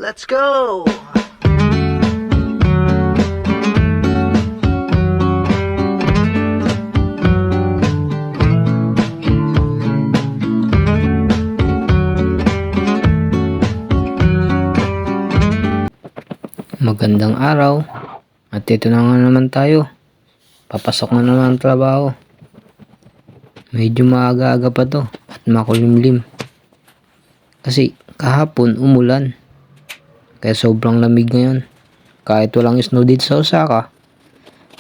Let's go! Magandang araw. At ito na nga naman tayo. Papasok na naman ang trabaho. Medyo maaga-aga pa to at makulimlim. Kasi kahapon umulan. Kaya sobrang lamig ngayon. Kahit walang snow dito sa Osaka,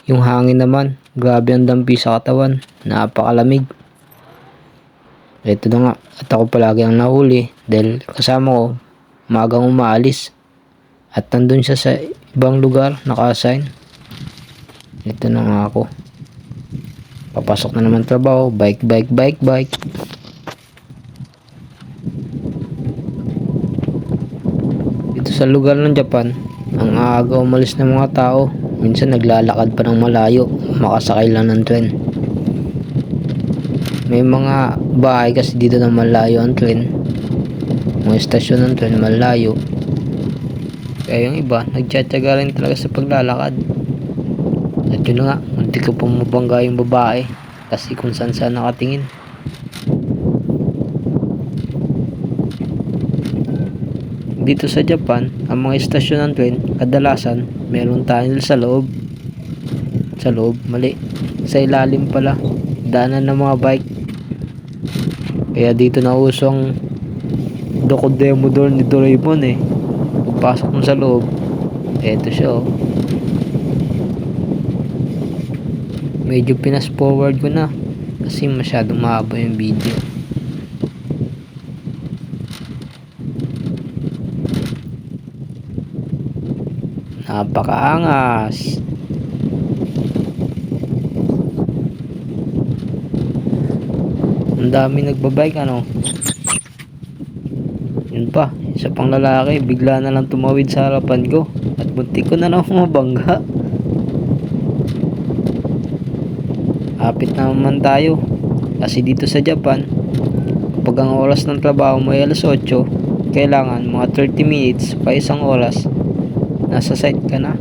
yung hangin naman, grabe ang dampi sa katawan. Napakalamig. Ito na nga. At ako palagi ang nahuli dahil kasama ko maagang umaalis. At nandun siya sa ibang lugar, naka-assign. Ito na nga ako. Papasok na naman trabaho. Bike. Dito sa lugar ng Japan, ang aga umalis ng mga tao. Minsan naglalakad pa ng malayo. Makasakay lang ng tren. May mga bahay kasi dito na malayo ang tren. Mga estasyon ng tren malayo. Kaya yung iba, nagtsatsaga rin talaga sa paglalakad. At yun na nga, munti ko pong mabangga yung babae. Kasi kung saan saan nakatingin. Dito sa Japan, ang mga estasyon ng tren, kadalasan, meron tunnel sa loob. Sa loob, mali. Sa ilalim pala, daanan ng mga bike. Kaya dito na uso ang Dokodemo ni Doraemon eh. Pasok mo sa loob, eto siya oh. Medyo pinas forward ko na kasi masyadong mahaba yung video. Napakaangas. Ang dami nagbabike ano. Yun pa, isa pang lalaki bigla na lang tumawid sa harapan ko at buntik ko na lang mabangga. Hapit naman tayo kasi dito sa Japan pag ang oras ng trabaho mo ay alas 8, kailangan mga 30 minutes pa isang oras nasa site ka na.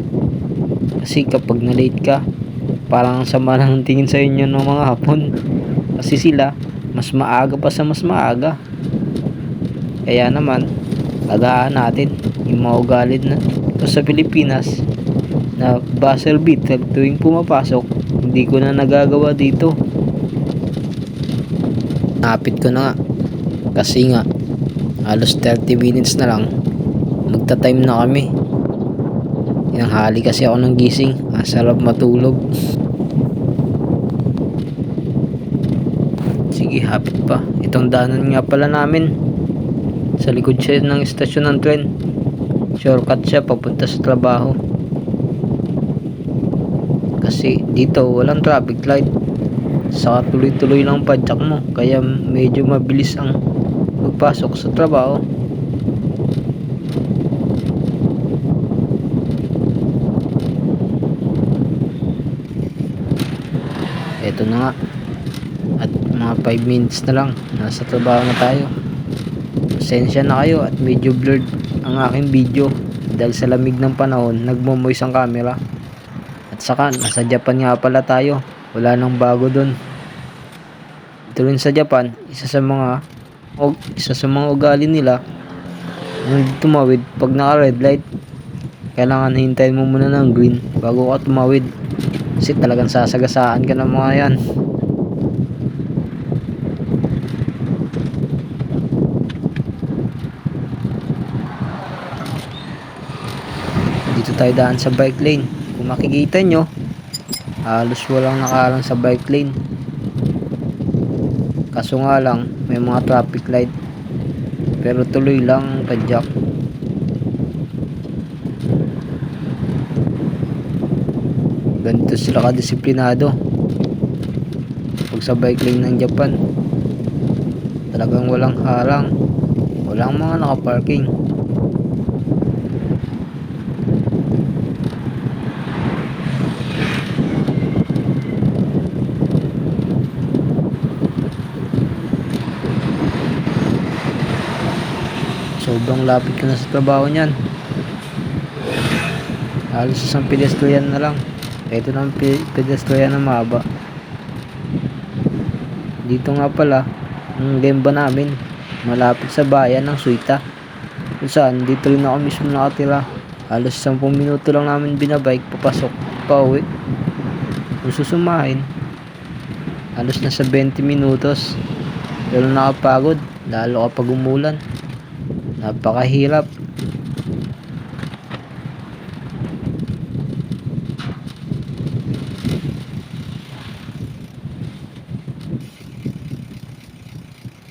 Kasi kapag na late ka, parang sama ng tingin sa inyo ng mga hapon kasi sila mas maaga pa sa mas maaga. Kaya naman, agaan natin yung mga ugali na ito sa Pilipinas na buzzer beater tuwing pumapasok. Hindi ko na nagagawa dito. Napit ko na nga. Kasi nga, halos 30 minutes na lang. Magta-time na kami. Hali kasi ako ng gising. Ang sarap matulog. Sige, hapit pa. Itong daanan nga pala namin. Sa likod siya ng istasyon ng tren. Shortcut siya papunta sa trabaho. Kasi dito walang traffic light. Saka tuloy-tuloy lang padyak mo. Kaya medyo mabilis ang magpasok sa trabaho. Eto na nga. At mga 5 minutes na lang. Nasa trabaho na tayo. Pasensya na kayo at medyo blurred ang aking video dahil sa lamig ng panahon nagmo-moist ang camera. At saka nasa Japan nga pala tayo, wala nang bago dun. Ito rin sa Japan, isa sa mga ugali nila nung tumawid pag naka red light, kailangan hintayin mo muna ng green bago ka tumawid kasi talagang sasagasaan ka ng mga yan. Dito tayo daan sa bike lane. Kung makikita nyo, halos walang nakaharang sa bike lane. Kaso nga lang, may mga traffic light. Pero tuloy lang padyak. Ganito sila kadisiplinado. Pag sa bike lane ng Japan, talagang walang harang. Walang mga nakaparking. Sobrang lapit ko na sa trabaho niyan. Halos isang pedestrian na lang. Ito na ang pedestrian na mahaba. Dito nga pala ang gemba namin, malapit sa bayan ng Suita, kung saan dito rin ako mismo nakatira. Halos 10 minuto lang namin binabike papasok pauwi. Kung susumahin, halos nasa 20 minutos. Pero nakapagod, lalo kapag umulan. Napakahirap.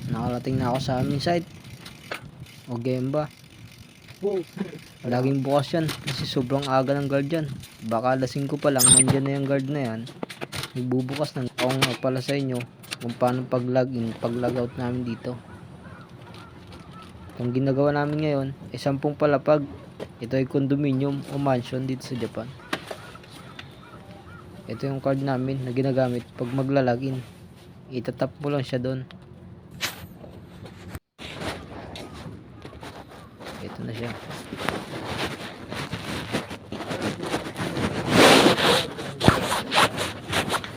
Nakarating na ako sa aming site o gemba. Laging bukas yan kasi sobrang aga ng guard yan. Baka lasing ko pa lang nandyan na yung guard na yan, nagbubukas na. Ako nga pala sa inyo kung paano pag log in, pag log out namin dito. Ang ginagawa namin ngayon ay 10 palapag. Ito ay condominium o mansion dito sa Japan. Ito yung card namin na ginagamit pag magla-login. Itatap mo lang siya doon. Ito na siya.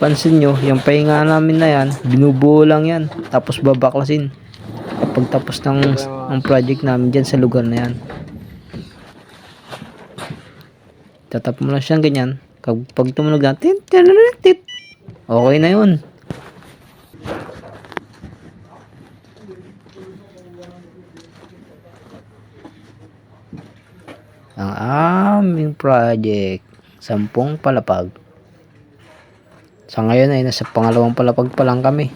Pansin nyo, yung pahinga namin na yan, binubuo lang yan. Tapos babaklasin kapag tapos ng project namin dyan sa lugar na yan. Tatap mo lang siyang ganyan. Kapag tumunog na tit, okay na yun. Ang aming project, 10 palapag. Sa ngayon ay nasa pangalawang palapag pa lang kami.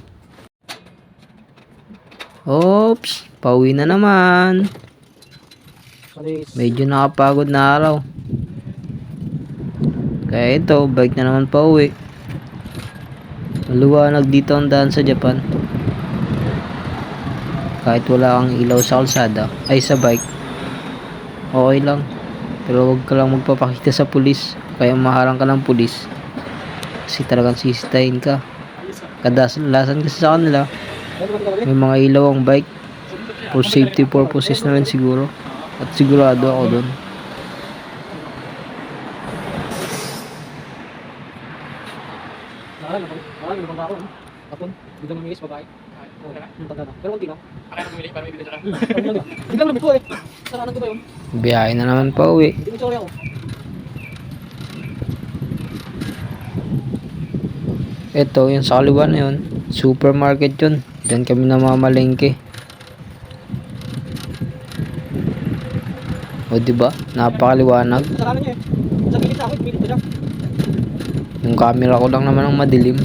Oops, pauwi na naman. Medyo nakapagod na araw. Kaya ito, bike na naman pauwi. Maluwanag dito ang daan sa Japan. Kahit wala kang ilaw sa kalsada, ay sa bike, okay lang. Pero wag ka lang magpapakita sa pulis, kaya maharang ka ng pulis. Kasi talagang sisitahin ka. Kadalasan kasi sa kanila, may mga ilaw ang bike. For safety purposes na rin siguro. At sigurado ako doon. Biyahe na naman pa uwi. Ito, yung sa kaliwa na yun, supermarket yun. Diyan kami namamalengke. O diba, napakaliwanag. Yung camera ko lang naman ang madilim.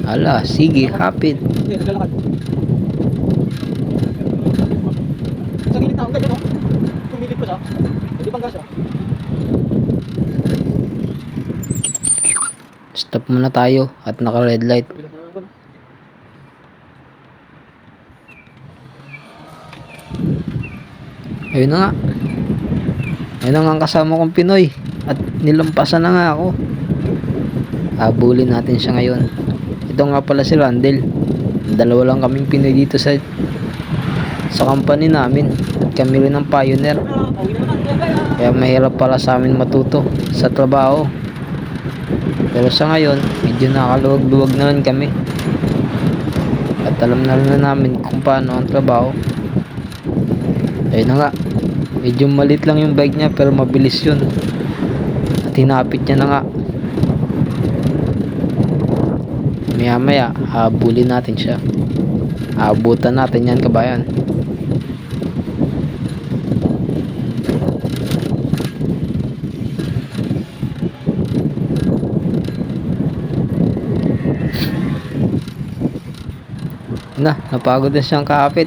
Ala, sige, hapit. Stop muna tayo at naka red light. Ayun na nga. Ayun na nga ang kasama kong Pinoy. At nilampasan na nga ako. Habulin natin siya ngayon. Ito nga pala si Randel. Dalawa lang kaming Pinoy dito sa company namin. At kami rin ang pioneer. Kaya mahirap pala sa amin matuto sa trabaho. Pero sa ngayon, medyo nakaluwag-luwag na rin kami. At alam na rin namin kung paano ang trabaho. Ayun na nga. Medyo malit lang yung bike niya pero mabilis yun. At hinapit niya na nga. Maya maya, habulin natin siya. Abutan natin yan, kabayan. Napagod na siyang kahapit.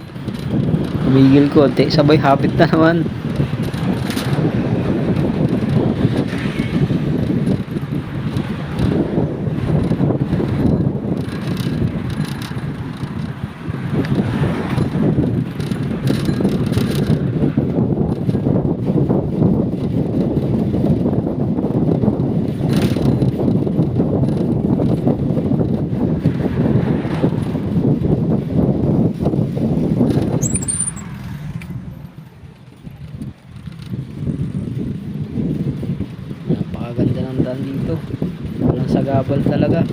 Tumigil ko, sabay hapit na naman. Gabal talaga.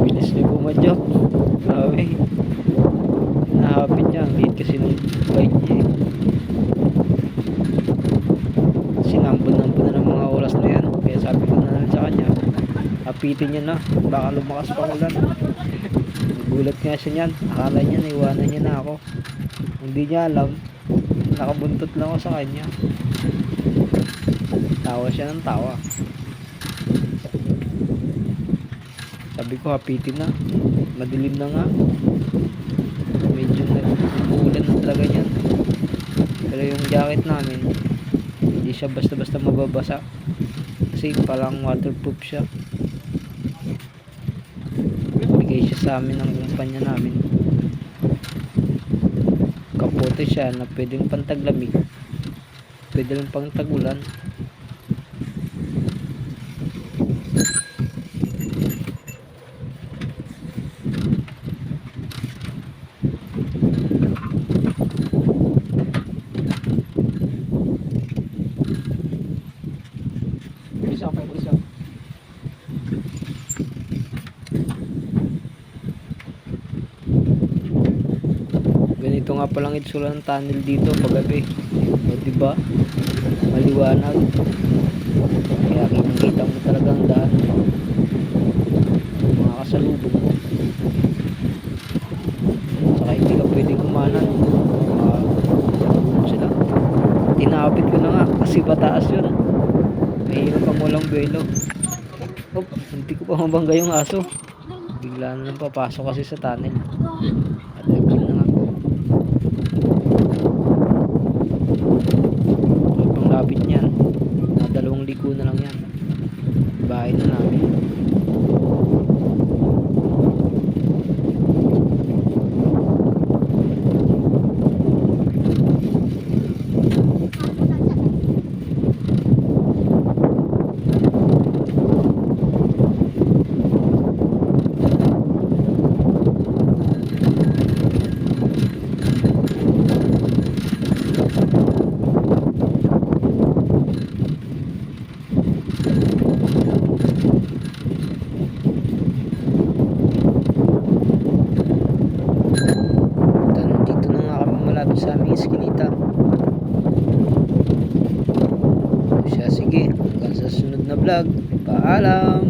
Bilis ni bumadyak. Grabe. Nahapit niya. Ang liit kasi ng bike niya eh. Sinambon-nambon na ng mga oras na yan. Kaya sabi ko na lang sa kanya, hapitin niya na. Baka lumakas pa ulan. Nagulat nga siya niyan. Akala niya naiwanan niya na ako. Hindi niya alam. Nakabuntot lang ako sa kanya. Tawa siya ng tawa. Sabi ko hapitin na. Madilim na nga. Medyo nag-uulan na talaga niyan. Pero yung jacket namin, hindi siya basta-basta mababasa. Kasi parang waterproof siya. Bigay siya sa amin ng kumpanya namin. Kapote siya na pwedeng pantaglamig. Pwede rin pang tagulan. Ganito nga palang itsura ng tunnel dito paggabi. O diba? Maliwanag. Kaya kita mo talagang daan. Mga kasalubong mo. Saka hindi ka pwedeng kumanan. Sila. Tinapit ko na nga kasi pataas yun. Mahirap ang walang belo. Oh, hindi ko pa mabangga yung aso. Bigla na lang papasok kasi sa tunnel. At nagpil na nga. Ang lapit niyan. Na 2 liko na lang yan. Bahay na namin. Sa aming iskinita. Siya, sige, hanggang sa sunod na vlog. Paalam.